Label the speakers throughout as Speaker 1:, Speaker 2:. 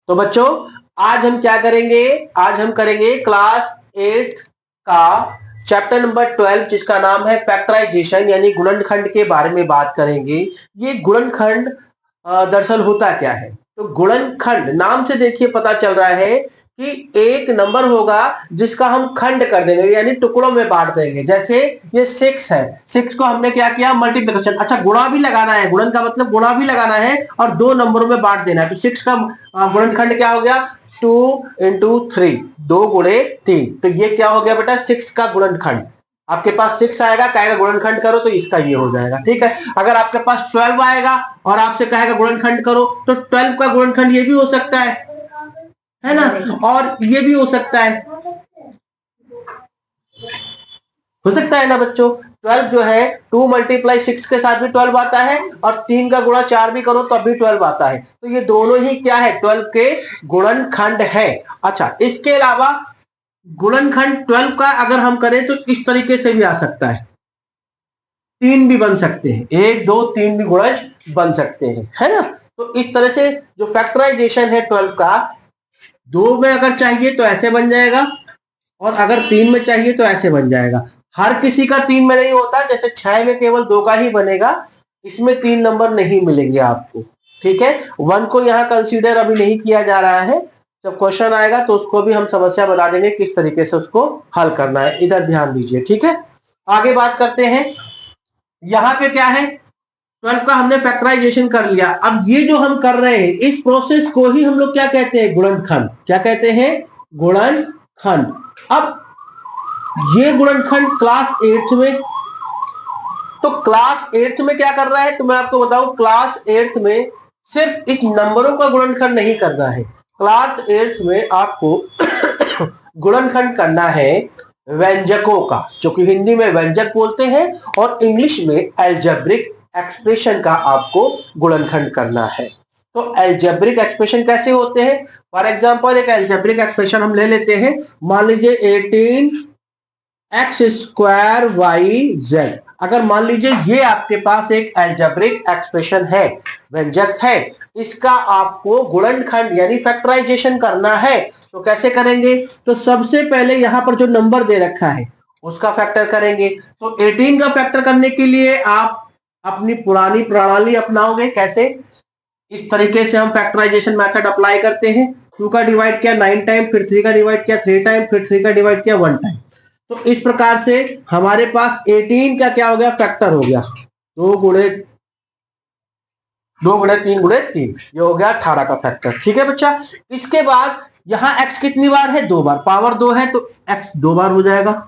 Speaker 1: तो बच्चों आज हम क्या करेंगे, आज हम करेंगे क्लास 8 का चैप्टर नंबर 12 जिसका नाम है फैक्टराइजेशन यानी गुणनखंड के बारे में बात करेंगे। ये गुणनखंड दरअसल होता क्या है, तो गुणनखंड नाम से देखिए पता चल रहा है कि एक नंबर होगा जिसका हम खंड कर देंगे यानी टुकड़ों में बांट देंगे। जैसे ये 6 है, 6 को हमने क्या किया मल्टीप्लिकेशन, अच्छा गुणा भी लगाना है, गुणन का मतलब गुणा भी लगाना है और 2 नंबरों में बांट देना है। तो 6 का गुणनखंड क्या हो गया 2 इंटू 3, 2 गुणे 3। तो ये क्या हो गया बेटा 6 का गुणनखंड। आपके पास 6 आएगा, कहेगा गुणनखंड करो तो इसका ये हो जाएगा। ठीक है, अगर आपके पास 12 आएगा और आपसे कहेगा गुणनखंड करो तो 12 का गुणनखंड ये भी हो सकता है ना, और ये भी हो सकता है ना बच्चों। 12 जो है 2 मल्टीप्लाई 6 के साथ भी 12 आता है और 3 का गुणा 4 भी करो तब भी 12 आता है। तो ये दोनों ही क्या है 12 के गुणनखंड है। अच्छा इसके अलावा गुणनखंड 12 का अगर हम करें तो इस तरीके से भी आ सकता है, 3 भी बन सकते हैं, 1 2 3 भी गुणज बन सकते हैं, है ना। तो इस तरह से जो फैक्टराइजेशन है 12 का, 2 में अगर चाहिए तो ऐसे बन जाएगा और अगर 3 में चाहिए तो ऐसे बन जाएगा। हर किसी का 3 में नहीं होता, जैसे 6 में केवल 2 का ही बनेगा, इसमें 3 नंबर नहीं मिलेंगे आपको। ठीक है, 1 को यहाँ कंसीडर अभी नहीं किया जा रहा है, जब क्वेश्चन आएगा तो उसको भी हम समस्या बता देंगे किस तरीके से उसको हल करना है, इधर ध्यान दीजिए। ठीक है, आगे बात करते हैं। यहाँ पे क्या है 12 का हमने फैक्टराइजेशन कर लिया। अब ये जो हम कर रहे हैं इस प्रोसेस को ही हम लोग क्या कहते हैं गुणनखंड। क्या कहते हैं गुणनखंड। अब ये गुणनखंड क्लास 8 में, तो क्लास 8 में क्या कर रहा है तो मैं आपको बताऊं, क्लास 8 में सिर्फ इस नंबरों का गुणनखंड नहीं करना है, क्लास 8 में आपको गुणनखंड करना है व्यंजकों का, जो कि हिंदी में व्यंजक बोलते हैं और इंग्लिश में अलजेब्रिक एक्सप्रेशन का आपको गुणनखंड करना है। तो अलजेब्रिक एक्सप्रेशन कैसे होते हैं, फॉर एग्जांपल एक अलजेब्रिक एक्सप्रेशन हम ले लेते हैं। मान लीजिए 18x² y z। अगर मान लीजिए ये आपके पास एक अलजेब्रिक एक्सप्रेशन है, व्यंजक है, इसका आपको गुणनखंड यानी फैक्टराइजेशन करना है, तो कैसे करेंगे, तो सबसे पहले यहां पर जो नंबर दे रखा है उसका फैक्टर करेंगे। तो 18 का फैक्टर करने के लिए आप अपनी पुरानी प्रणाली अपनाओगे। कैसे, इस तरीके से हम फैक्टराइजेशन मेथड अप्लाई करते हैं। 2 का डिवाइड किया 9 टाइम, फिर 3 का डिवाइड किया 3 टाइम, फिर 3 का डिवाइड किया 1 टाइम। तो इस प्रकार से हमारे पास 18 का क्या हो गया फैक्टर हो गया 2 गुणे 3 गुणे 3, ये हो गया 18 का फैक्टर। ठीक है बच्चा, इसके बाद यहां x कितनी बार है 2 बार, पावर 2 है तो x 2 बार हो जाएगा।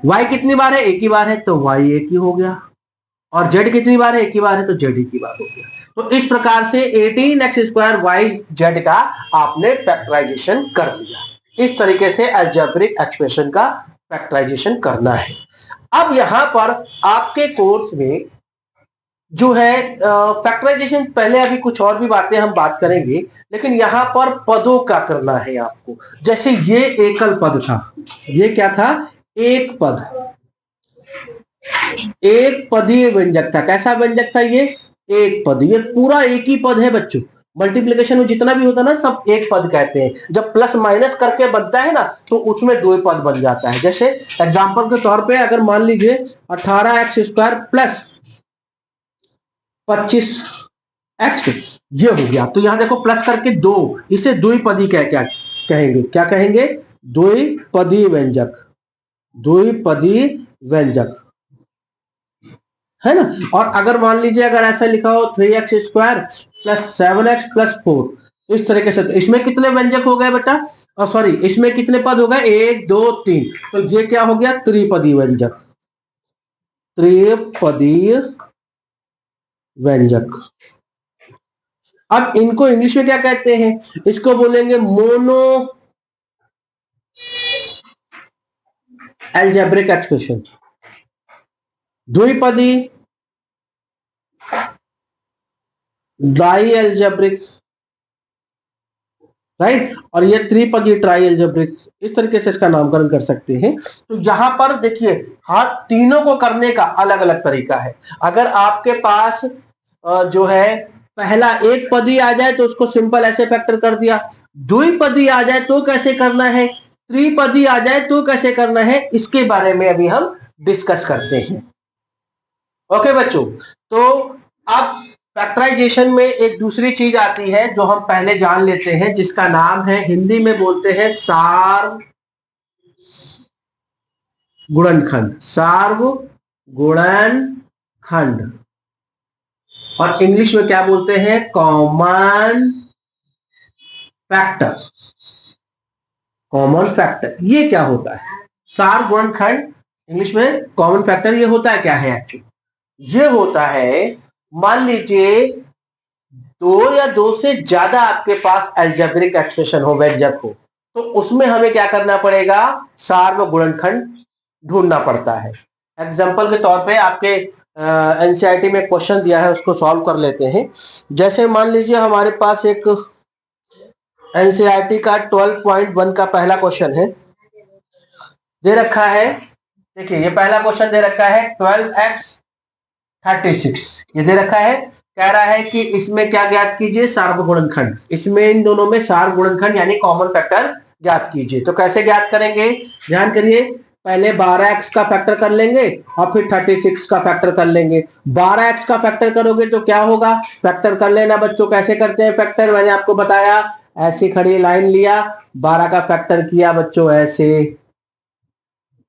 Speaker 1: y कितनी बार है एक ही बार है तो y एक ही हो गया, और z कितनी बार है एक ही बार है तो z एक ही बार हो गया। तो इस प्रकार से 18x² yz का आपने फैक्टराइजेशन कर लिया। इस तरीके से अलजेब्रिक एक्सप्रेशन का फैक्टराइजेशन करना है। अब यहां पर आपके कोर्स में जो है फैक्टराइजेशन, पहले अभी कुछ और भी बातें हम बात करेंगे, लेकिन यहां पर पदों का करना है आपको। जैसे ये एकल पद था, ये क्या था एक पद, एक पदीय व्यंजक था। कैसा व्यंजक था ये एक पद, ये पूरा एक ही पद है बच्चों। मल्टीप्लिकेशन में जितना भी होता है ना सब एक पद कहते हैं। जब प्लस माइनस करके बनता है ना तो उसमें 2 पद बन जाता है। जैसे एग्जांपल के तौर पे अगर मान लीजिए 18x² प्लस 25x ये हो गया, तो यहां देखो प्लस करके 2, इसे द्विपदी क्या कहेंगे, क्या कहेंगे द्विपदी व्यंजक, द्विपदी व्यंजक, है ना। और अगर मान लीजिए अगर ऐसा लिखा हो 3x² प्लस 7x प्लस 4, इस तरीके से, तो इसमें कितने व्यंजक हो गए बेटा, सॉरी इसमें कितने पद हो गए 1 2 3, तो ये क्या हो गया त्रिपदी व्यंजक, त्रिपदी व्यंजक। अब इनको इंग्लिश में क्या कहते हैं, इसको बोलेंगे मोनो अलजेब्रिक एक्सप्रेशन, द्विपदी, डाई अलजेब्रिक, राइट, और ये त्रिपदी ट्राई अलजेब्रिक, इस तरीके से इसका नामकरण कर सकते हैं। तो यहां पर देखिए हर तीनों को करने का अलग अलग तरीका है। अगर आपके पास जो है पहला एक पदी आ जाए तो उसको सिंपल ऐसे फैक्टर कर दिया, द्विपदी आ जाए तो कैसे करना है, त्रिपदी आ जाए तो कैसे करना है, इसके बारे में अभी हम डिस्कस करते हैं। ओके बच्चों, तो अब फैक्टराइजेशन में एक दूसरी चीज आती है जो हम पहले जान लेते हैं, जिसका नाम है, हिंदी में बोलते हैं सार्व गुणनखंड, सार्व गुणनखंड, और इंग्लिश में क्या बोलते हैं, कॉमन फैक्टर। कॉमन फैक्टर ये क्या होता है, सार्व गुणनखंड, इंग्लिश में कॉमन फैक्टर, ये होता है क्या है एक्चुअली, ये होता है, मान लीजिए दो या दो से ज्यादा आपके पास अलजेब्रिक एक्सप्रेशन हो, व्यंजक हो, तो उसमें हमें क्या करना पड़ेगा, सार्व गुणनखंड ढूंढना पड़ता है। एग्जाम्पल के तौर पे आपके एनसीईआरटी में क्वेश्चन दिया है, उसको सॉल्व कर लेते हैं। जैसे मान लीजिए हमारे पास एक एनसीईआरटी का 12.1 का पहला क्वेश्चन है, दे रखा है, देखिए ये पहला क्वेश्चन दे रखा है 12x 36, ये दे रखा है, कह रहा है कि इसमें क्या ज्ञात कीजिए, सार्व गुणनखंड, इसमें इन दोनों में सार्व गुणनखंड यानी कॉमन फैक्टर ज्ञात कीजिए। तो कैसे ज्ञात करेंगे, ध्यान करिए, पहले 12x का फैक्टर कर लेंगे और फिर 36 का फैक्टर कर लेंगे। 12x का फैक्टर करोगे तो क्या होगा, फैक्टर कर लेना बच्चों, कैसे करते हैं फैक्टर, मैंने आपको बताया, ऐसी खड़ी लाइन लिया, 12 का फैक्टर किया बच्चों ऐसे,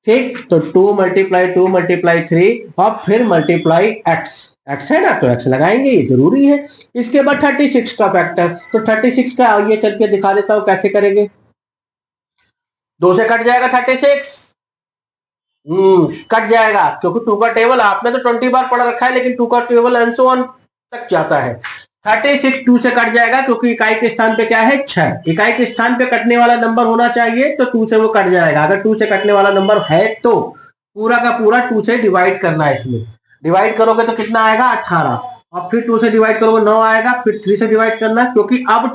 Speaker 1: ठीक, तो 2 मल्टीप्लाई 2 मल्टीप्लाई 3 और फिर मल्टीप्लाई x है ना, तो x लगाएंगे, ये जरूरी है। इसके बाद 36 का फैक्टर, तो 36 का ये चल के दिखा देता हूं कैसे करेंगे, 2 से कट जाएगा 36, कट जाएगा, क्योंकि 2 का टेबल आपने तो 20 बार पढ़ रखा है, लेकिन 2 का टेबल एंड सो ऑन तक जाता है। 36 2 से कट जाएगा, क्योंकि इकाई के स्थान पे क्या है 6, इकाई के स्थान पे कटने वाला नंबर होना चाहिए, तो 2 से वो कट जाएगा। अगर 2 से कटने वाला नंबर है तो पूरा का पूरा 2 से डिवाइड करना है, इसमें डिवाइड करोगे तो कितना आएगा 18, और फिर 2 से डिवाइड करोगे 9 आएगा, फिर 3 से डिवाइड करना, क्योंकि अब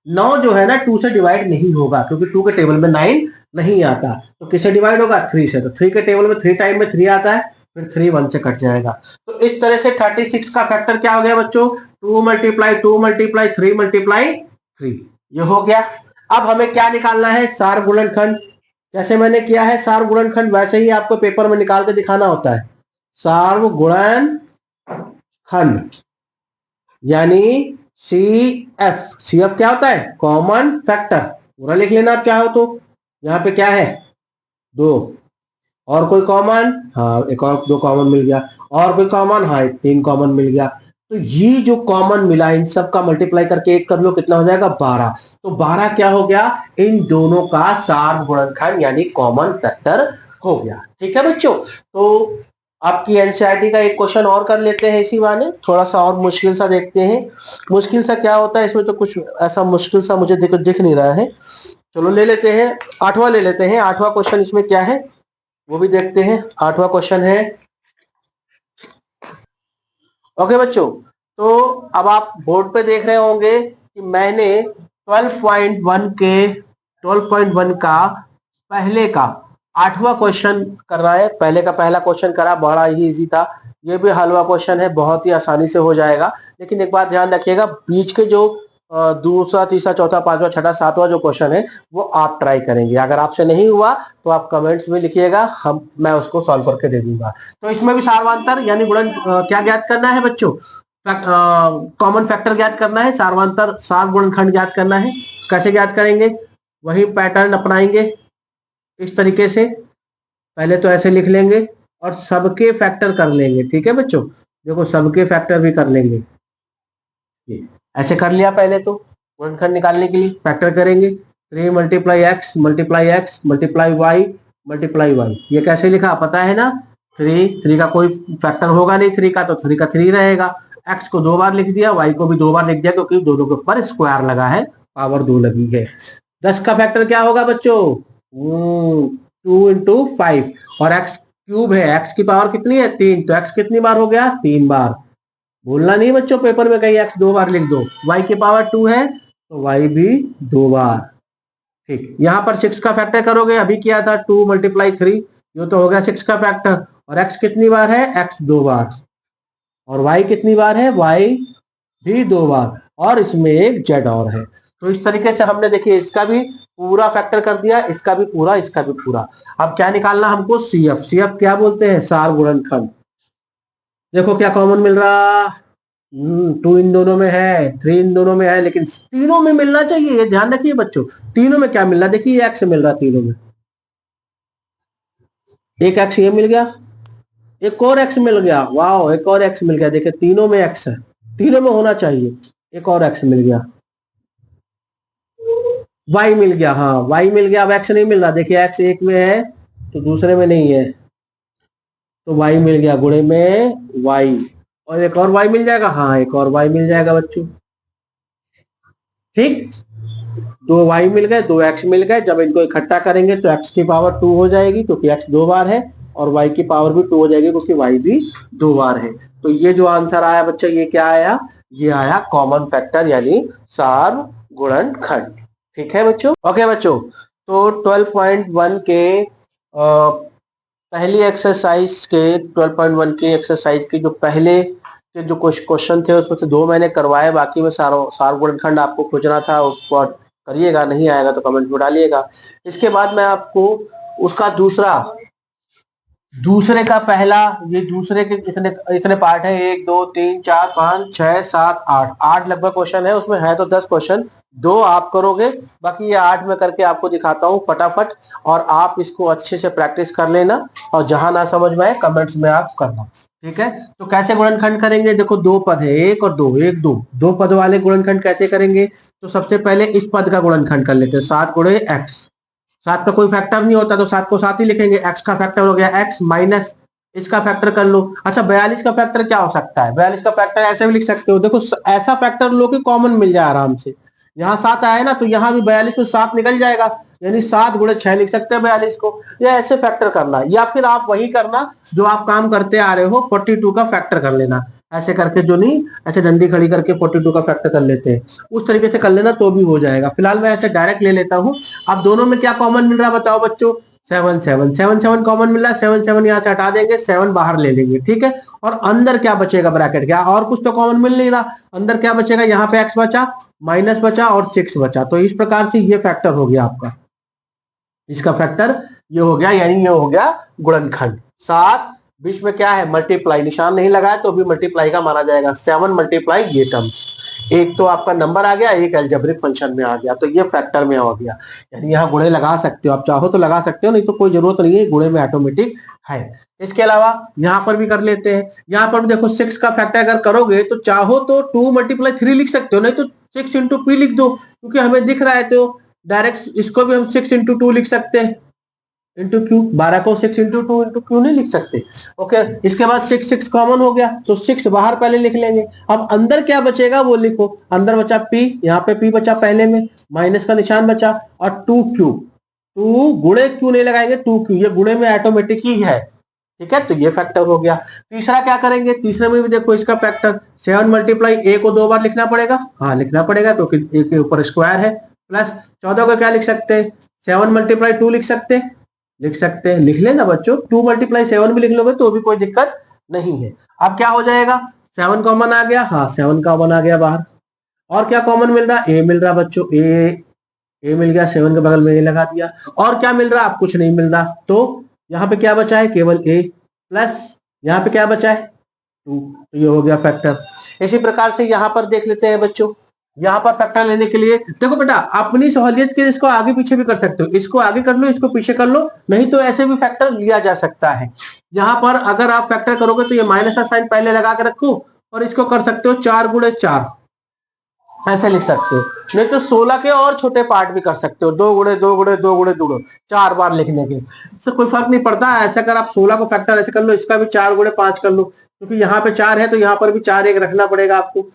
Speaker 1: 9 जो है ना 2 से डिवाइड नहीं होगा, क्योंकि 2 के टेबल में 9 नहीं आता, तो किससे डिवाइड होगा 3 से, तो 3 के टेबल में 3 टाइम में 3 आता है, फिर 3 1 से कट जाएगा। तो इस तरह से 36 का फैक्टर क्या हो गया बच्चों, 2 मल्टीप्लाई 2 मल्टीप्लाई 3 मल्टीप्लाई 3, ये हो गया। अब हमें क्या निकालना है, सार्व गुणनखंड, जैसे मैंने किया है सार्व गुणनखंड वैसे ही आपको पेपर में निकाल के दिखाना होता है। सार्व गुणनखंड यानी CF क्या होता है, कॉमन फैक्टर, पूरा लिख लेना आप चाहो तो, यहाँ पे क्या है 2, और कोई कॉमन, हाँ एक और 2 कॉमन मिल गया, और कोई कॉमन, हाँ 3 कॉमन मिल गया। तो ये जो कॉमन मिला इन सब का मल्टीप्लाई करके 1 कर लो, कितना हो जाएगा 12, तो 12 क्या हो गया, इन दोनों का सार्व गुणनखंड यानी कॉमन फैक्टर हो गया। ठीक है बच्चों, तो आपकी एनसीईआरटी का एक क्वेश्चन और कर लेते हैं इसी बहाने, थोड़ा सा और मुश्किल सा देखते हैं। मुश्किल सा क्या होता है, इसमें तो कुछ ऐसा मुश्किल सा मुझे दिख नहीं रहा है, चलो ले लेते हैं 8वां ले लेते हैं। 8वां क्वेश्चन इसमें क्या है वो भी देखते हैं। 8वां क्वेश्चन है, ओके बच्चों, तो अब आप बोर्ड पे देख रहे होंगे कि मैंने 12.1 का पहले का 8वां क्वेश्चन कर रहा है, पहले का पहला क्वेश्चन करा, बड़ा ही इजी था, ये भी हलवा क्वेश्चन है, बहुत ही आसानी से हो जाएगा। लेकिन एक बात ध्यान रखिएगा, बीच के जो दूसरा तीसरा चौथा पांचवा छठा सातवां जो क्वेश्चन है वो आप ट्राई करेंगे, अगर आपसे नहीं हुआ तो आप कमेंट्स में लिखिएगा, मैं उसको सॉल्व करके दे दूंगा। तो इसमें भी सार्वांतर यानी गुणन क्या ज्ञात करना है बच्चों, कॉमन फैक्टर ज्ञात करना है, सार्वांतर सार्व गुणनखंड ज्ञात करना है। कैसे ज्ञात करेंगे, वही पैटर्न अपनाएंगे इस तरीके से, पहले तो ऐसे लिख लेंगे और सबके फैक्टर कर लेंगे। ठीक है बच्चों, देखो सबके फैक्टर भी कर लेंगे, ऐसे कर लिया, पहले तो गुणनखंड निकालने के लिए फैक्टर करेंगे, 3 multiply X multiply X multiply Y multiply Y, ये कैसे लिखा पता है ना, 3 का कोई फैक्टर होगा नहीं 3 का, तो 3 का 3 रहेगा, एक्स को 2 बार लिख दिया, वाई को भी 2 बार लिख दिया, क्योंकि दोनों के ऊपर स्क्वायर लगा है, पावर 2 लगी है। 10 का फैक्टर क्या होगा बच्चों, 2 इंटू 5, और एक्स क्यूब है, एक्स की पावर कितनी है 3, तो एक्स कितनी बार हो गया 3 बार, बोलना नहीं बच्चों पेपर में कहीं एक्स 2 बार लिख दो, वाई की पावर 2 है तो वाई भी 2 बार। ठीक, यहाँ पर 6 का फैक्टर करोगे, अभी किया था 2 मल्टीप्लाई 3, ये तो हो गया 6 का फैक्टर, और एक्स कितनी बार है, एक्स 2 बार, और वाई कितनी बार है, वाई भी 2 बार, और इसमें एक जेड और है। तो इस तरीके से हमने देखिए इसका भी पूरा फैक्टर कर दिया, इसका भी पूरा, इसका भी पूरा। अब क्या निकालना हमको, सीएफ। सीएफ क्या बोलते हैं, सार गुणनखंड। देखो क्या कॉमन मिल रहा, 2 इन दोनों में है, 3 इन दोनों में है, लेकिन तीनों में मिलना चाहिए, ये ध्यान रखिए बच्चों। तीनों में क्या मिल रहा है, देखिए एक्स मिल रहा है तीनों में, एक एक्स ये मिल गया, एक और एक्स मिल गया, वाह, एक और एक्स मिल गया, देखिए तीनों में एक्स है, तीनों में होना चाहिए, एक और एक्स मिल गया, वाई मिल गया, हाँ वाई मिल गया। अब एक्स नहीं मिल रहा, देखिए एक्स एक में है तो दूसरे में नहीं है, तो वाई मिल गया, गुणे में वाई, और एक और वाई मिल जाएगा, हाँ एक और वाई मिल जाएगा बच्चों, ठीक। 2 वाई मिल गए, 2 एक्स मिल गए, जब इनको इकट्ठा करेंगे तो एक्स की पावर 2 हो जाएगी क्योंकि एक्स 2 बार है, और वाई की पावर भी 2 हो जाएगी क्योंकि वाई भी 2 बार है। तो ये जो आंसर आया बच्चा, ये क्या आया, ये आया कॉमन फैक्टर यानी सार्वगुणनखंड। ठीक है बच्चों, ओके बच्चों। तो 12.1 के पहली एक्सरसाइज के 12.1 के एक्सरसाइज के जो पहले के जो कुछ क्वेश्चन थे उसमें से 2 मैंने करवाए, बाकी में सार्वगुणनखंड आपको खोजना था, उसको करिएगा, नहीं आएगा तो कमेंट में डालिएगा। इसके बाद मैं आपको उसका दूसरे का पहला, ये दूसरे के इतने इतने पार्ट है, 1 2 3 4 5 6 7 8, 8 लगभग क्वेश्चन है, उसमें है तो 10 क्वेश्चन, 2 आप करोगे, बाकी ये 8 में करके आपको दिखाता हूँ फटाफट, और आप इसको अच्छे से प्रैक्टिस कर लेना, और जहां ना समझ में आए कमेंट्स में आप करना, ठीक है। तो कैसे गुणनखंड करेंगे, देखो 2 पद है, 1 और 2, 1 2, 2 पद वाले गुणनखंड कैसे करेंगे, तो सबसे पहले इस पद का गुणनखंड कर लेते हैं, 7 गुणे एक्स, 7 का कोई फैक्टर नहीं होता तो 7 को 7 ही लिखेंगे, एक्स का फैक्टर हो गया एक्स माइनस इसका फैक्टर कर लो। अच्छा 42 का फैक्टर क्या हो सकता है, 42 का फैक्टर ऐसे भी लिख सकते हो, देखो ऐसा फैक्टर लो कि कॉमन मिल जाए आराम से, यहाँ 7 आया ना तो यहाँ भी 42 में 7 निकल जाएगा, यानी 7 गुणे 6 लिख सकते हैं 42 को, या ऐसे फैक्टर करना, या फिर आप वही करना जो आप काम करते आ रहे हो, 42 का फैक्टर कर लेना, ऐसे करके जो नहीं, ऐसे डंडी खड़ी करके 42 का फैक्टर कर लेते हैं, उस तरीके से कर लेना तो भी हो जाएगा। फिलहाल मैं ऐसे डायरेक्ट ले लेता हूँ। अब दोनों में क्या कॉमन मिल रहा है बताओ बच्चों, 7 7 7 7 कॉमन मिल रहा है, 7 7 यहाँ से हटा देंगे, 7 बाहर ले लेंगे, ठीक है। और अंदर क्या बचेगा ब्रैकेट, क्या और कुछ तो कॉमन मिल नहीं रहा, अंदर क्या बचेगा, यहाँ पे एक्स बचा, माइनस बचा और 6 बचा, तो इस प्रकार से ये फैक्टर हो गया आपका, इसका फैक्टर ये हो गया, यानी ये हो गया गुणनखंड। 7 बीच में क्या है, मल्टीप्लाई, निशान नहीं लगाया तो भी मल्टीप्लाई का माना जाएगा, 7 मल्टीप्लाई ये टर्म्स, एक तो आपका नंबर आ गया, एक एल्जेब्रिक फंक्शन में आ गया, तो ये फैक्टर में आ गया, यानी यहाँ गुणे लगा सकते हो, आप चाहो तो लगा सकते हो, नहीं तो कोई जरूरत नहीं है, गुणे में ऑटोमेटिक है। इसके अलावा यहाँ पर भी कर लेते हैं, यहाँ पर भी देखो 6 का फैक्टर अगर करोगे तो चाहो तो 2 मल्टीप्लाई 3 लिख सकते हो, नहीं तो 6 इंटू पी लिख दो, क्योंकि हमें दिख रहा है तो डायरेक्ट इसको भी हम 6 इंटू 2 लिख सकते हैं, इंटू क्यू, 12 को 6 इंटू 2 इंटू क्यू नहीं लिख सकते, ओके। इसके बाद 6 6 कॉमन हो गया तो 6 बाहर पहले लिख लेंगे, अब अंदर क्या बचेगा वो लिखो, अंदर बचा पी, यहाँ पे पी बचा पहले में, माइनस का निशान बचा, और 2 क्यू, 2 गुणे क्यू नहीं लगाएंगे, 2 क्यू ये गुणे में ऑटोमेटिक ही है, ठीक है, तो ये फैक्टर हो गया। तीसरा क्या करेंगे, तीसरे में भी देखो इसका फैक्टर 7 मल्टीप्लाई ए को 2 बार लिखना पड़ेगा, हाँ लिखना पड़ेगा क्योंकि ए के ऊपर स्क्वायर है, प्लस 14 को क्या लिख सकते हैं, 7 मल्टीप्लाई 2 लिख सकते हैं, लिख लेना बच्चों, 2 मल्टीप्लाई 7 भी लिख लोगे तो भी कोई दिक्कत नहीं है। अब क्या हो जाएगा, 7 कॉमन आ गया, हाँ 7 कॉमन आ गया बाहर, और क्या कॉमन मिल रहा, ए मिल रहा बच्चों, ए मिल गया, 7 के बगल में ए लगा दिया, और क्या मिल रहा, आप कुछ नहीं मिल रहा, तो यहाँ पे क्या बचा है, केवल ए, प्लस यहाँ पे क्या बचा है 2, तो ये हो गया फैक्टर। इसी प्रकार से यहाँ पर देख लेते हैं बच्चों, यहाँ पर फैक्टर लेने के लिए देखो बेटा, अपनी सहूलियत के इसको आगे पीछे भी कर सकते हो, इसको आगे कर लो, इसको पीछे कर लो, नहीं तो ऐसे भी फैक्टर लिया जा सकता है। यहाँ पर अगर आप फैक्टर करोगे तो ये माइनस का साइन पहले लगा के रखो, और इसको कर सकते हो 4 गुणे 4, ऐसे लिख सकते हो, नहीं तो 16 के और छोटे पार्ट भी कर सकते हो, 2 गुणे 2 गुणे 2 गुणे 2, 4 बार लिखने के, इससे कोई फर्क नहीं पड़ता। ऐसे अगर आप 16 को फैक्टर ऐसे कर लो, इसका भी 4 गुणे 5 कर लो, क्योंकि यहाँ पे 4 है तो यहाँ पर भी 4 एक रखना पड़ेगा आपको।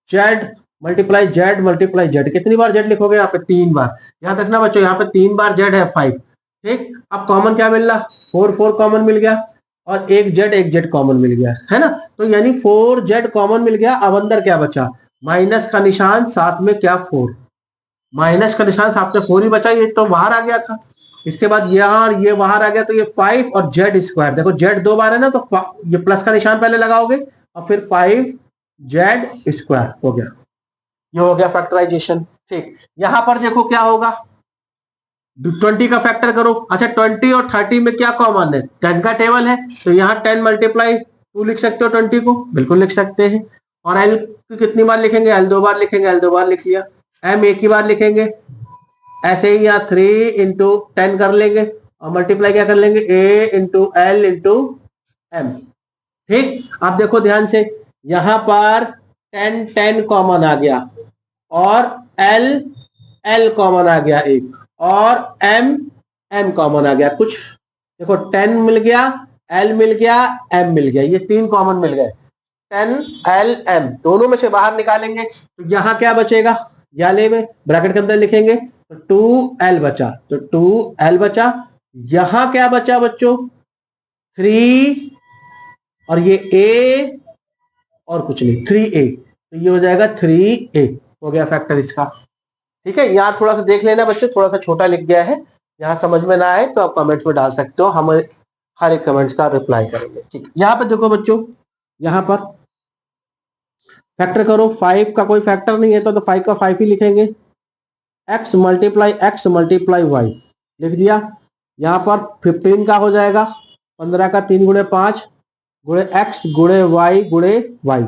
Speaker 1: जेड मल्टीप्लाई जेड, कितनी बार जेड लिखोगे, यहाँ पे 3 बार, याद रखना बच्चों, यहाँ पे 3 बार जेड है 5, ठीक। अब कॉमन क्या मिल रहा, 4 4 कॉमन मिल गया, और एक जेड कॉमन मिल गया, है ना, तो यानी 4 जेड कॉमन मिल गया। अब अंदर क्या बचा, माइनस का निशान, साथ में क्या 4, माइनस का निशान साथ में 4 ही बचा, ये तो बाहर आ गया था। इसके बाद यहाँ ये बाहर आ गया, तो ये 5 और जेड स्क्वायर, देखो जेड 2 बार है ना, तो ये प्लस का निशान पहले लगाओगे और फिर 5 जेड स्क्वायर हो गया, ये हो गया फैक्टराइजेशन। ठीक, यहां पर देखो क्या होगा, 20 का फैक्टर करो। अच्छा 20 और 30 में क्या कॉमन है, 10 का टेबल है, तो यहाँ 10 मल्टीप्लाई 2 लिख सकते हो 20 को, बिल्कुल लिख सकते हैं। और एल कितनी बार लिखेंगे, एल 2 बार लिखेंगे, एल 2 बार लिख लिया। एम एक ही बार लिखेंगे, ऐसे ही यहाँ 3 इंटू 10 कर लेंगे और मल्टीप्लाई क्या कर लेंगे, ए इंटू एल इंटू एम। ठीक, अब देखो ध्यान से, यहां पर 10 10 कॉमन आ गया और एल एल कॉमन आ गया एक, और एम एम कॉमन आ गया। कुछ देखो 10 मिल गया, एल मिल गया, एम मिल गया, ये तीन कॉमन मिल गए। 10 एल एम दोनों में से बाहर निकालेंगे तो यहां क्या बचेगा, याले में ब्रैकेट के अंदर लिखेंगे तो 2l बचा, तो 2l बचा। यहां क्या बचा बच्चों, 3 और ये a और कुछ नहीं, 3a, तो ये हो जाएगा 3a, हो गया फैक्टर इसका। ठीक है, यहाँ थोड़ा सा देख लेना बच्चों, थोड़ा सा छोटा लिख गया है, यहाँ समझ में ना आए तो आप कमेंट्स में डाल सकते हो, हम हर एक कमेंट्स का रिप्लाई करेंगे। ठीक है, यहाँ पर देखो बच्चों, यहाँ पर फैक्टर करो, 5 का कोई फैक्टर नहीं है तो 5 का 5 ही लिखेंगे। x मल्टीप्लाई वाई लिख दिया। यहाँ पर 15 का हो जाएगा 15 का 3 गुणे 5 गुणे x गुणे y गुणे y,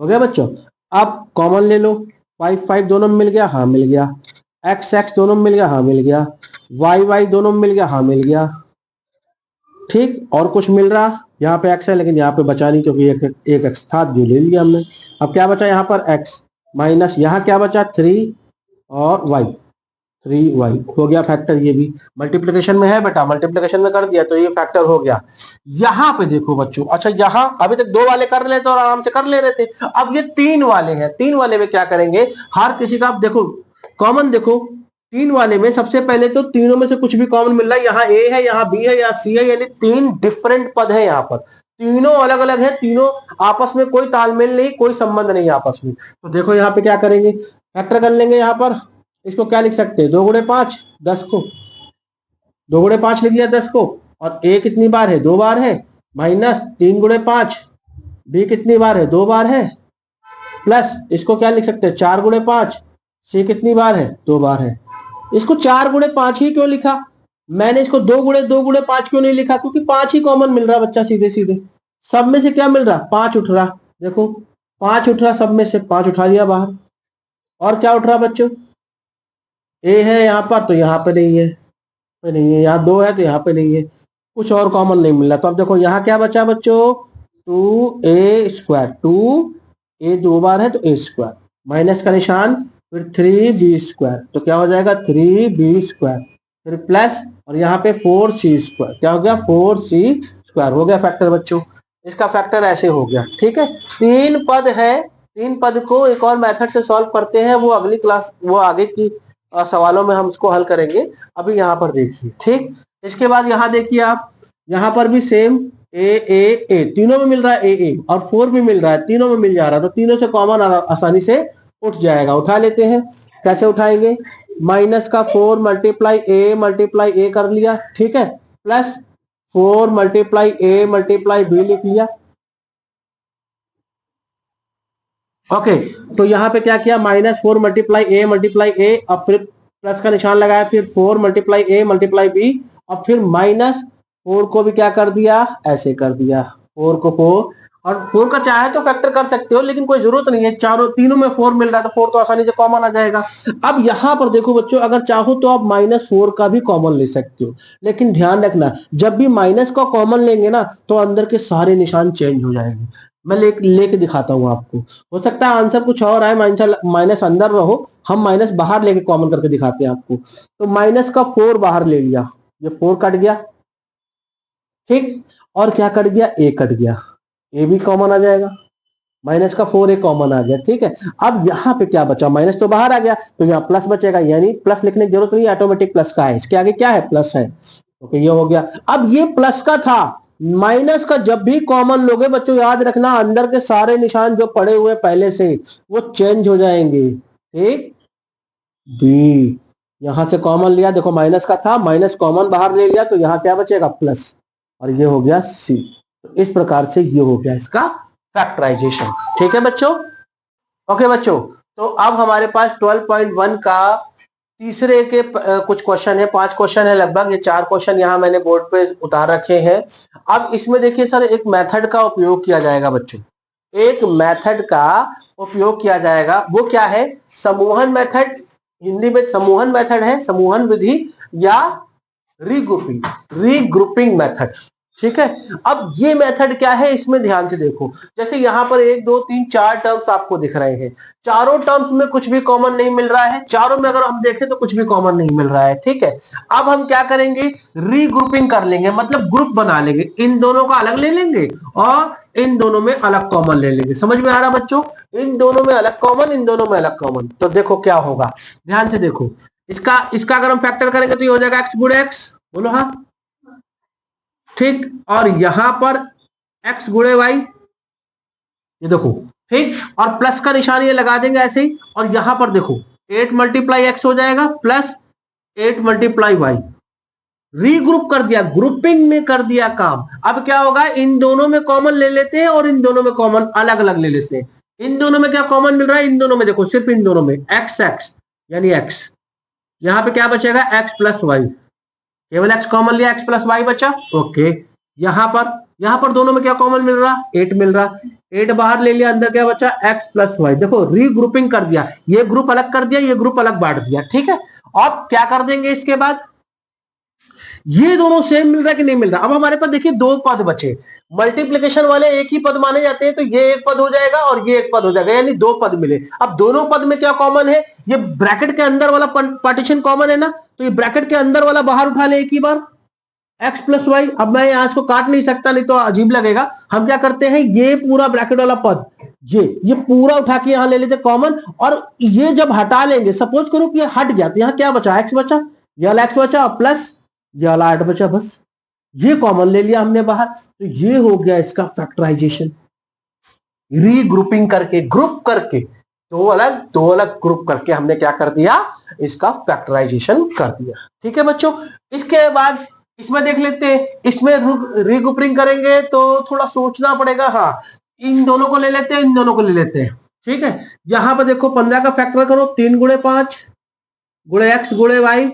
Speaker 1: हो गया बच्चों। अब कॉमन ले लो, 5 5 दोनों में मिल गया, हाँ मिल गया। x x दोनों में मिल गया, हाँ मिल गया। y y दोनों में मिल गया, हाँ मिल गया। ठीक, और कुछ मिल रहा, यहाँ पे x है लेकिन यहाँ पे बचा नहीं क्योंकि एक x था जो ले लिया हमने। अब क्या बचा यहाँ पर x माइनस, यहाँ क्या बचा 3 और y, 3y हो गया फैक्टर। ये भी मल्टीप्लिकेशन में है बेटा, मल्टीप्लिकेशन में कर दिया तो ये फैक्टर हो गया। यहाँ पे देखो बच्चों, अच्छा यहाँ अभी तक 2 वाले कर लेते और आराम से कर ले रहे थे, अब ये 3 वाले हैं। 3 वाले में क्या करेंगे, हर किसी का आप देखो कॉमन, देखो 3 वाले में सबसे पहले तो तीनों में से कुछ भी कॉमन मिल रहा है, यहाँ a है, यहाँ b है, यहाँ c है, यानी 3 डिफरेंट पद है यहाँ पर, तीनों अलग अलग है, तीनों आपस में कोई तालमेल नहीं, कोई संबंध नहीं आपस में। तो देखो यहाँ पे क्या करेंगे, फैक्टर कर लेंगे। यहाँ पर इसको क्या लिख सकते हैं, 2 गुणे 5 10 को, 2 गुणे 5 लिख लिया 10 को, और a कितनी बार है, 2 बार है, माइनस 3 गुणे 5 b कितनी बार है, 2 बार है, प्लस इसको क्या लिख सकते हैं, 4 गुणे 5 c कितनी बार है, 2 बार है। इसको 4 गुणे 5 ही क्यों लिखा, मैंने इसको 2 गुणे 5 क्यों नहीं लिखा, क्योंकि 5 ही कॉमन मिल रहा बच्चा, सीधे सीधे सब में से क्या मिल रहा, 5 उठ रहा, देखो 5 उठ रहा, सब में से 5 उठा दिया बाहर। और क्या उठ रहा बच्चों, ए है यहाँ पर तो यहाँ पे नहीं है, पे नहीं है, यहाँ 2 है तो यहाँ पे नहीं है, कुछ और कॉमन नहीं मिल रहा। तो अब देखो यहाँ क्या बचा बच्चों, 2a स्क्वायर, 2a 2 बार है तो a स्क्वायर, माइनस का निशान, फिर 3b स्क्वायर, तो क्या हो जाएगा 3b स्क्वायर, फिर प्लस, और यहाँ पे 4c स्क्वायर, क्या हो गया 4c स्क्वायर, हो गया फैक्टर बच्चों। इसका फैक्टर ऐसे हो गया। ठीक है, 3 पद है, 3 पद को एक और मेथड से सॉल्व करते हैं, वो अगली क्लास, वो आगे की सवालों में हम उसको हल करेंगे। अभी यहाँ पर देखिए, ठीक, इसके बाद यहाँ देखिए आप, यहाँ पर भी सेम ए तीनों में मिल रहा है, ए और 4 भी मिल रहा है, तीनों में मिल जा रहा है, तो तीनों से कॉमन आसानी से उठ जाएगा। उठा लेते हैं, कैसे उठाएंगे, माइनस का 4 मल्टीप्लाई ए कर लिया, ठीक है, प्लस 4 मल्टीप्लाई ए बी लिख लिया। ओके, तो यहाँ पे क्या किया, -4 मल्टीप्लाई ए, अब फिर प्लस का निशान लगाया, फिर 4 मल्टीप्लाई ए मल्टीप्लाई बी, और फिर -4 को भी क्या कर दिया, ऐसे कर दिया, 4 को 4, और 4 का चाहे तो फैक्टर कर सकते हो लेकिन कोई जरूरत नहीं है, चारों तीनों में 4 मिल रहा है तो 4 तो आसानी से कॉमन आ जाएगा। अब यहाँ पर देखो बच्चों, अगर चाहो तो आप -4 का भी कॉमन ले सकते हो, लेकिन ध्यान रखना जब भी माइनस का कॉमन लेंगे ना तो अंदर के सारे निशान चेंज हो जाएंगे। मैं लेके दिखाता हूं आपको, हो सकता है आंसर कुछ और आए, माइनस अंदर रहो, हम माइनस बाहर लेके कॉमन करके दिखाते हैं आपको। तो माइनस का 4 बाहर ले लिया, ये 4 कट गया, ठीक, और क्या कट गया, ए कट गया, ए भी कॉमन आ जाएगा, माइनस का 4 ए कॉमन आ गया। ठीक है, अब यहाँ पे क्या बचा, माइनस तो बाहर आ गया तो यहाँ प्लस बचेगा, यानी प्लस लिखने की जरूरत नहीं, ऑटोमेटिक प्लस का है, इसके आगे क्या है, प्लस है। ओके, ये हो गया। अब ये प्लस का था, माइनस का जब भी कॉमन लोगे बच्चों याद रखना अंदर के सारे निशान जो पड़े हुए पहले से वो चेंज हो जाएंगे। ठीक, बी यहां से कॉमन लिया, देखो माइनस का था, माइनस कॉमन बाहर ले लिया तो यहाँ क्या बचेगा, प्लस, और ये हो गया सी। तो इस प्रकार से ये हो गया इसका फैक्टराइजेशन। ठीक है बच्चों, ओके बच्चों। तो अब हमारे पास 12.1 का तीसरे के कुछ क्वेश्चन है, 5 क्वेश्चन है लगभग, ये 4 क्वेश्चन यहाँ मैंने बोर्ड पे उतार रखे हैं। अब इसमें देखिए सर, एक मेथड का उपयोग किया जाएगा बच्चों, एक मेथड का उपयोग किया जाएगा। वो क्या है? समूहन मेथड, हिंदी में समूहन मेथड है, समूहन विधि, या रीग्रुपिंग मेथड। ठीक है, अब ये मेथड क्या है, इसमें ध्यान से देखो। जैसे यहाँ पर 1 2 3 4 टर्म्स आपको दिख रहे हैं, चारों टर्म्स में कुछ भी कॉमन नहीं मिल रहा है, चारों में अगर हम देखें तो कुछ भी कॉमन नहीं मिल रहा है। ठीक है, अब हम क्या करेंगे, रीग्रुपिंग कर लेंगे, मतलब ग्रुप बना लेंगे, इन दोनों का अलग ले लेंगे और इन दोनों में अलग कॉमन ले लेंगे। समझ में आ रहा बच्चों? इन दोनों में अलग कॉमन, इन दोनों में अलग कॉमन। तो देखो क्या होगा, ध्यान से देखो। इसका अगर हम फैक्टर करेंगे तो ये हो जाएगा x गुणे x, बोलो हाँ, ठीक। और यहां पर x गुणे y, ये देखो, ठीक। और प्लस का निशान ये लगा देंगे ऐसे ही, और यहां पर देखो 8 मल्टीप्लाई x हो जाएगा प्लस 8 मल्टीप्लाई y। रीग्रुप कर दिया, ग्रुपिंग में कर दिया काम। अब क्या होगा, इन दोनों में कॉमन ले लेते हैं और इन दोनों में कॉमन अलग अलग ले लेते हैं। इन दोनों में क्या कॉमन मिल रहा है, इन दोनों में देखो, सिर्फ इन दोनों में x x यानी x, यहां पे क्या बचेगा, x प्लस वाई, केवल x कॉमन लिया, x प्लस वाई बचा। ओके, यहां पर दोनों में क्या कॉमन मिल रहा, 8 मिल रहा, 8 बाहर ले लिया, अंदर क्या बचा, x प्लस वाई। देखो रीग्रुपिंग कर दिया, ये ग्रुप अलग कर दिया, ये ग्रुप अलग बांट दिया। ठीक है, अब क्या कर देंगे इसके बाद, ये दोनों सेम मिल रहा है कि नहीं मिल रहा। अब हमारे पास देखिए 2 पद बचे, मल्टीप्लिकेशन वाले एक ही पद माने जाते हैं, तो ये एक पद हो जाएगा और ये एक पद हो जाएगा, यानी 2 पद मिले। अब दोनों पद में क्या कॉमन है, ये ब्रैकेट के अंदर वाला पार्टीशन कॉमन है ना, तो ये ब्रैकेट के अंदर वाला बाहर उठा ले एक ही बार, x प्लस वाई। अब मैं यहां इसको काट नहीं सकता, नहीं तो अजीब लगेगा। हम क्या करते हैं, ये पूरा ब्रैकेट वाला पद, ये पूरा उठा के यहां ले लेते कॉमन, और ये जब हटा लेंगे, सपोज करो कि ये हट गया, तो यहां क्या बचा, x बचा, ये वाला x बचा, प्लस ये वाला 8 बचा, बस ये कॉमन ले लिया हमने बाहर। तो ये हो गया इसका फैक्टराइजेशन, रीग्रुपिंग करके, ग्रुप करके, दो अलग ग्रुप करके हमने क्या कर दिया, इसका फैक्टराइजेशन कर दिया। ठीक है बच्चों, इसके बाद इसमें देख लेते हैं, इसमें रीग्रुपिंग करेंगे तो थोड़ा सोचना पड़ेगा। हाँ, इन दोनों को ले लेते हैं, इन दोनों को ले लेते हैं। ठीक है, यहां पर देखो 15 का फैक्टर करो, 3 गुणे 5 गुणे x गुणे y,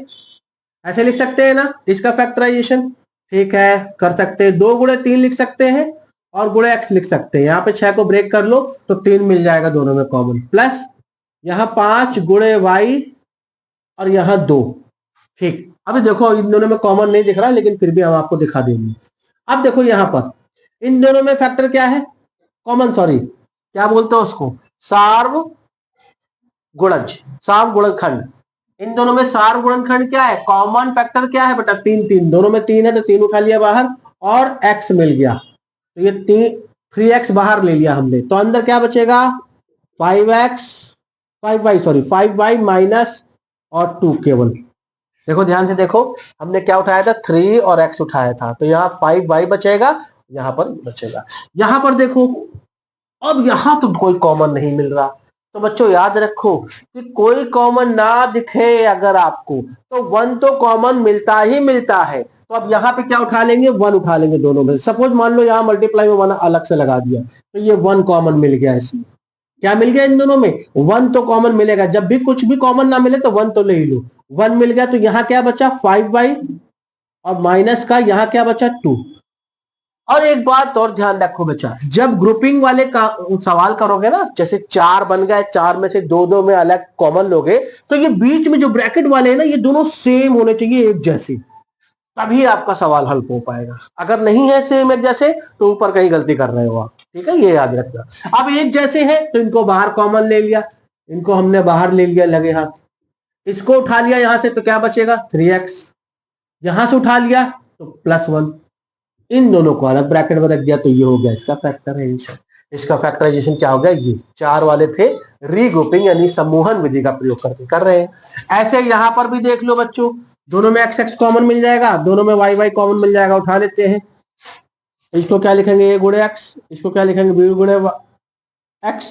Speaker 1: ऐसे लिख सकते हैं ना इसका फैक्टराइजेशन। ठीक है, कर सकते हैं, 2 गुणे 3 लिख सकते हैं और गुणे x लिख सकते हैं। यहाँ पे 6 को ब्रेक कर लो तो 3 मिल जाएगा दोनों में कॉमन, प्लस यहाँ 5 गुणे y और यहाँ 2। ठीक, अभी देखो इन दोनों में कॉमन नहीं दिख रहा, लेकिन फिर भी हम आपको दिखा देंगे। अब देखो यहाँ पर इन दोनों में फैक्टर क्या है, कॉमन, सॉरी क्या बोलते हैं उसको, सार्व गुणज, सार्व गुणनखंड। इन दोनों में सार गुणनखंड क्या है, कॉमन फैक्टर क्या है बेटा, 3 3, दोनों में 3 है तो 3 उठा लिया बाहर और x मिल गया, तो ये 3x बाहर ले लिया हमने, तो अंदर क्या बचेगा, 5y माइनस और 2 केवल। देखो ध्यान से देखो, हमने क्या उठाया था, 3 और x उठाया था, तो यहाँ 5y बचेगा, यहाँ पर बचेगा। यहाँ पर देखो, अब यहाँ तो कोई कॉमन नहीं मिल रहा, तो बच्चों याद रखो कि कोई कॉमन ना दिखे अगर आपको, तो 1 तो कॉमन मिलता ही मिलता है। तो अब यहाँ पे क्या उठा लेंगे, 1 उठा लेंगे दोनों में। सपोज मान लो यहाँ मल्टीप्लाई में 1 अलग से लगा दिया, तो ये 1 कॉमन मिल गया। इसमें क्या मिल गया, इन दोनों में 1 तो कॉमन मिलेगा। जब भी कुछ भी कॉमन ना मिले तो 1 तो ले ही लो, 1 मिल गया। तो यहाँ क्या बचा, 5y और माइनस का यहाँ क्या बचा, 2। और एक बात और ध्यान रखो बच्चा, जब ग्रुपिंग वाले का सवाल करोगे ना, जैसे 4 बन गए, 4 में से 2 में अलग कॉमन लोगे, तो ये बीच में जो ब्रैकेट वाले हैं ना, ये दोनों सेम होने चाहिए, एक जैसे, तभी आपका सवाल हल हो पाएगा। अगर नहीं है सेम एक जैसे, तो ऊपर कहीं गलती कर रहे हो आप। ठीक है, ये याद रखना। अब एक जैसे है तो इनको बाहर कॉमन ले लिया, इनको हमने बाहर ले लिया लगे हाथ, इसको उठा लिया यहां से, तो क्या बचेगा, 3x, यहां से उठा लिया तो +1, इन दोनों को अलग ब्रैकेट में रख दिया, तो ये हो गया इसका फैक्टराइजेशन। इसका फैक्टराइजेशन क्या हो गया, ये 4 वाले थे, रीग्रुपिंग यानी समूहन विधि का प्रयोग करके कर रहे हैं। ऐसे यहां पर भी देख लो बच्चों, दोनों में x x कॉमन मिल जाएगा, दोनों में y y कॉमन मिल जाएगा, उठा लेते हैं। इसको क्या लिखेंगे, a गुणे x, इसको क्या लिखेंगे, b गुणे x,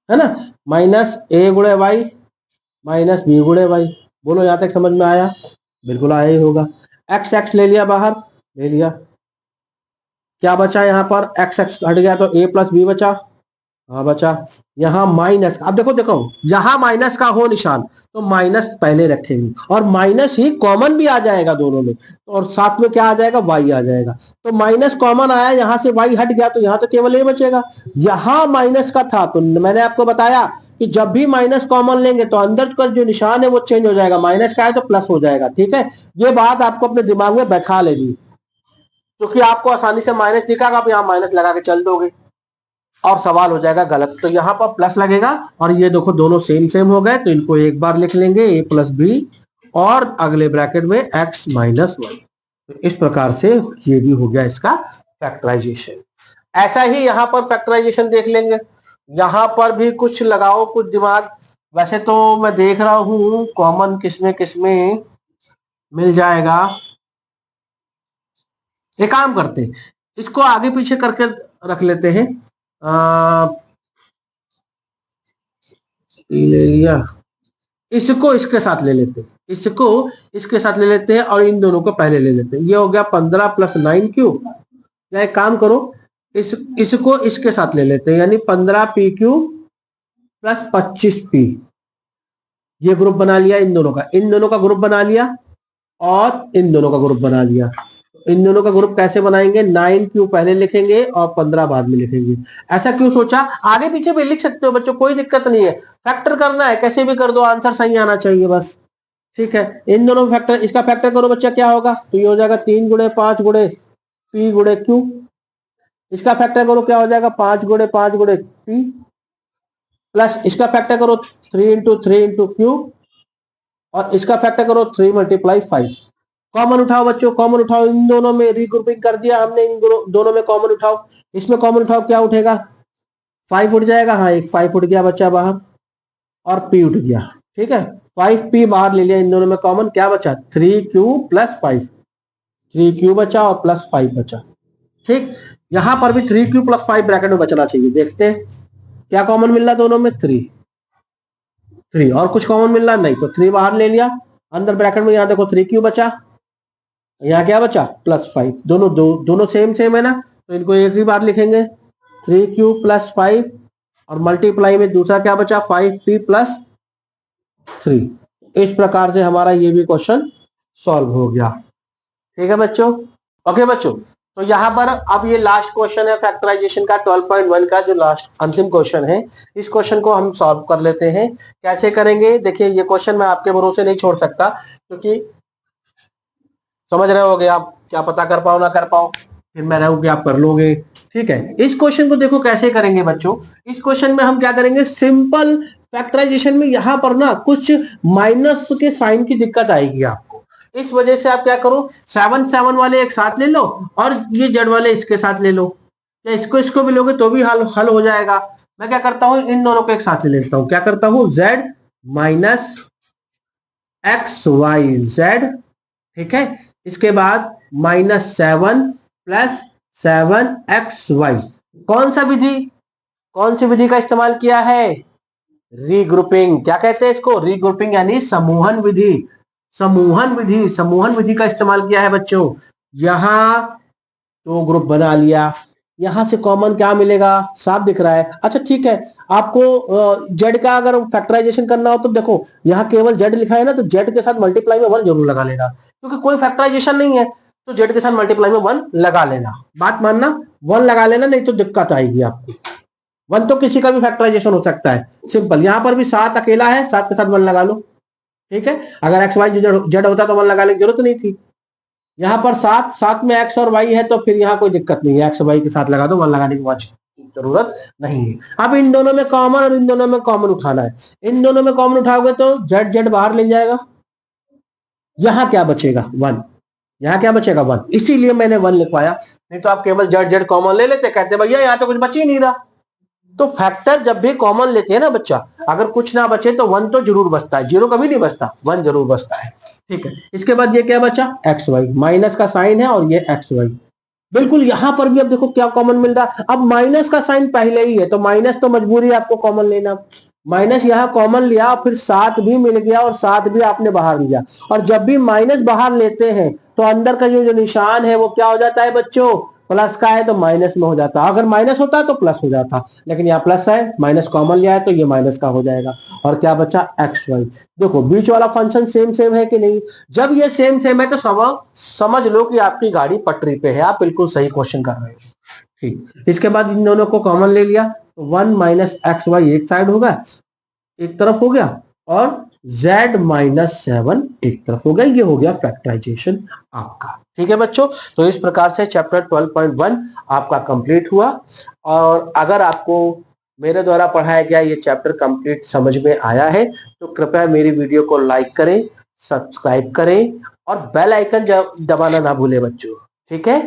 Speaker 1: है ना, माइनस a गुणे y माइनस b गुणे y। बोलो यहां तक समझ में आया, बिल्कुल आया ही होगा। x x ले लिया बाहर, ले लिया, क्या बचा यहाँ पर, x x हट गया तो a प्लस बी बचा, हाँ बचा, यहाँ माइनस, अब देखो देखो यहाँ माइनस का हो निशान तो माइनस पहले रखेंगे और माइनस ही कॉमन भी आ जाएगा दोनों में, और साथ में क्या आ जाएगा, वाई आ जाएगा। तो माइनस कॉमन आया, यहाँ से वाई हट गया तो यहाँ तो केवल ये बचेगा। यहाँ माइनस का था तो मैंने आपको बताया कि जब भी माइनस कॉमन लेंगे तो अंदर का जो निशान है वो चेंज हो जाएगा, माइनस का है तो प्लस हो जाएगा। ठीक है, ये बात आपको अपने दिमाग में बैठा लेनी, क्योंकि आपको आसानी से माइनस दिखागा, आप यहाँ माइनस लगा के चल दोगे और सवाल हो जाएगा गलत। तो यहाँ पर प्लस लगेगा और ये देखो दोनों सेम सेम हो गए, तो इनको एक बार लिख लेंगे a प्लस बी और अगले ब्रैकेट में x माइनस वन। तो इस प्रकार से ये भी हो गया इसका फैक्टराइजेशन। ऐसा ही यहाँ पर फैक्टराइजेशन देख लेंगे, यहाँ पर भी कुछ लगाओ कुछ दिमाग। वैसे तो मैं देख रहा हूं कॉमन किसमें किसमें मिल जाएगा। एक काम करते हैं, इसको आगे पीछे करके रख लेते हैं। ले लिया, इसको इसके साथ ले लेते हैं, इसको इसके साथ ले लेते हैं और इन दोनों को पहले ले लेते हैं। ये हो गया 15 प्लस 9 क्यूब, या एक काम करो इसको इसके साथ ले लेते हैं, यानी 15 पी क्यूब प्लस 25 पी। ये ग्रुप बना लिया इन दोनों का ग्रुप बना लिया और इन दोनों का ग्रुप बना लिया। इन दोनों का ग्रुप कैसे बनाएंगे, 9 क्यू पहले लिखेंगे और 15 बाद में लिखेंगे। ऐसा क्यों सोचा, आगे पीछे भी लिख सकते हो बच्चों, कोई दिक्कत नहीं है। फैक्टर करना है कैसे भी कर दो, आंसर सही आना चाहिए बस। ठीक है, इन दोनों फैक्टर, इसका फैक्टर करो बच्चा, क्या होगा, तो ये हो जाएगा 3 गुणे 5 गुणे पी गुणे क्यू। इसका फैक्टर करो, क्या हो जाएगा 5 गुणे 5 गुणे पी, प्लस इसका फैक्टर करो 3 इंटू 3 इंटू क्यू, और इसका फैक्टर करो 3 मल्टीप्लाई 5। कॉमन उठाओ बच्चों, कॉमन उठाओ, इन दोनों में रीग्रुपिंग कर दिया हमने, इन दोनों में कॉमन उठाओ। इसमें कॉमन उठाओ, क्या उठेगा, 5 उठ जाएगा, हाँ एक 5 उठ गया बच्चा बाहर और p उठ गया। ठीक है, 5p बाहर ले लिया, इन दोनों में कॉमन क्या बचा, 3q प्लस 5, 3q बचा और प्लस 5 बचा। ठीक, यहां पर भी 3q प्लस 5 ब्रैकेट में बचना चाहिए। देखते हैं क्या कॉमन मिल रहा दोनों में, 3 और कुछ कॉमन मिल रहा नहीं, तो 3 बाहर ले लिया, अंदर ब्रैकेट में यहाँ देखो 3q बचा, यहाँ क्या बचा प्लस 5। दोनों सेम सेम है ना, तो इनको एक ही बार लिखेंगे, 3q प्लस 5 और मल्टीप्लाई में दूसरा क्या बचा 5p प्लस 3। इस प्रकार से हमारा ये भी क्वेश्चन सॉल्व हो गया। ठीक है बच्चों, ओके बच्चों, तो यहाँ पर अब ये लास्ट क्वेश्चन है फैक्टराइजेशन का 12.1 का, जो लास्ट अंतिम क्वेश्चन है। इस क्वेश्चन को हम सॉल्व कर लेते हैं। कैसे करेंगे, देखिए ये क्वेश्चन मैं आपके भरोसे नहीं छोड़ सकता, क्योंकि समझ रहे होगे आप, क्या पता कर पाओ ना कर पाओ, फिर मैं रहूं कि आप कर लोगे। ठीक है, इस क्वेश्चन को देखो कैसे करेंगे बच्चों। इस क्वेश्चन में हम क्या करेंगे, सिंपल फैक्टराइजेशन में यहाँ पर ना कुछ माइनस के साइन की दिक्कत आएगी आपको। इस वजह से आप क्या करो, 7 वाले एक साथ ले लो और ये जेड वाले इसके साथ ले लो, या इसको भी लोगे तो भी हल हो जाएगा। मैं क्या करता हूं, इन दोनों को एक साथ ले लेता हूं, क्या करता हूं, Z minus X Y Z. ठीक है, इसके बाद -7 प्लस 7xy। कौन सी विधि का इस्तेमाल किया है, रीग्रुपिंग। क्या कहते हैं इसको, रीग्रुपिंग, यानी समूहन विधि। समूहन विधि का इस्तेमाल किया है बच्चों। यहां तो ग्रुप बना लिया, यहां से कॉमन क्या मिलेगा, साफ दिख रहा है। अच्छा ठीक है, आपको जेड का अगर फैक्टराइजेशन करना हो तो देखो यहाँ केवल जेड लिखा है ना, तो जेड के साथ मल्टीप्लाई में 1 जरूर लगा लेना, क्योंकि कोई फैक्टराइजेशन नहीं है, तो जेड के साथ मल्टीप्लाई में 1 लगा लेना। बात मानना, 1 लगा लेना, नहीं तो दिक्कत आएगी आपको। 1 तो किसी का भी फैक्टराइजेशन हो सकता है, सिंपल। यहाँ पर भी 7 अकेला है, 7 के साथ 1 लगा लो। ठीक है, अगर एक्स वाई जेड होता तो 1 लगाने की जरूरत नहीं थी। यहाँ पर 7 में एक्स और वाई है, तो फिर यहाँ कोई दिक्कत नहीं है, एक्स वाई के साथ लगा दो, 1 लगाने की जरूरत नहीं है। अब इन दोनों में कॉमन और इन दोनों में कॉमन उठाना है। इन दोनों में कॉमन उठाओगे तो जेड जेड बाहर ले जाएगा, यहाँ क्या बचेगा 1, यहाँ क्या बचेगा 1, इसीलिए मैंने 1 लिखवाया। नहीं तो आप केवल जेड जेड कॉमन ले लेते, कहते भैया यहाँ तो कुछ बच ही नहीं रहा। तो फैक्टर जब भी कॉमन लेते हैं ना बच्चा, अगर कुछ ना बचे तो 1 तो जरूर बचता है, 0 कभी नहीं बचता, 1 जरूर बचता है। ठीक है, इसके बाद ये क्या बचा, एक्स वाई, माइनस का साइन है और ये एक्स वाई। बिल्कुल यहां पर भी अब देखो क्या कॉमन मिल रहा है, अब माइनस का साइन पहले ही है, तो माइनस तो मजबूरी है आपको कॉमन लेना। माइनस यहाँ कॉमन लिया और फिर 7 भी मिल गया और 7 भी आपने बाहर लिया। और जब भी माइनस बाहर लेते हैं तो अंदर का जो निशान है वो क्या हो जाता है बच्चों, प्लस का है तो माइनस में हो जाता, अगर माइनस होता है तो प्लस हो जाता, लेकिन यहाँ प्लस है, माइनस कॉमन लिया है तो ये माइनस का हो जाएगा। और क्या बचा, एक्स वाई। देखो बीच वाला फंक्शन सेम सेम है कि नहीं, जब ये सेम सेम है तो समझ लो कि आपकी गाड़ी पटरी पे है, आप बिल्कुल सही क्वेश्चन कर रहे हो। ठीक, इसके बाद इन दोनों को कॉमन ले लिया तो 1 माइनस एक्स वाई एक साइड होगा, एक तरफ हो गया, और z माइनस 7 एक तरफ हो गया। ये हो गया फैक्टराइजेशन आपका। ठीक है बच्चों, तो इस प्रकार से चैप्टर 12.1 आपका कंप्लीट हुआ। और अगर आपको मेरे द्वारा पढ़ाया गया ये चैप्टर कंप्लीट समझ में आया है तो कृपया मेरी वीडियो को लाइक करें, सब्सक्राइब करें और बेल आइकन दबाना ना भूलें बच्चों। ठीक है।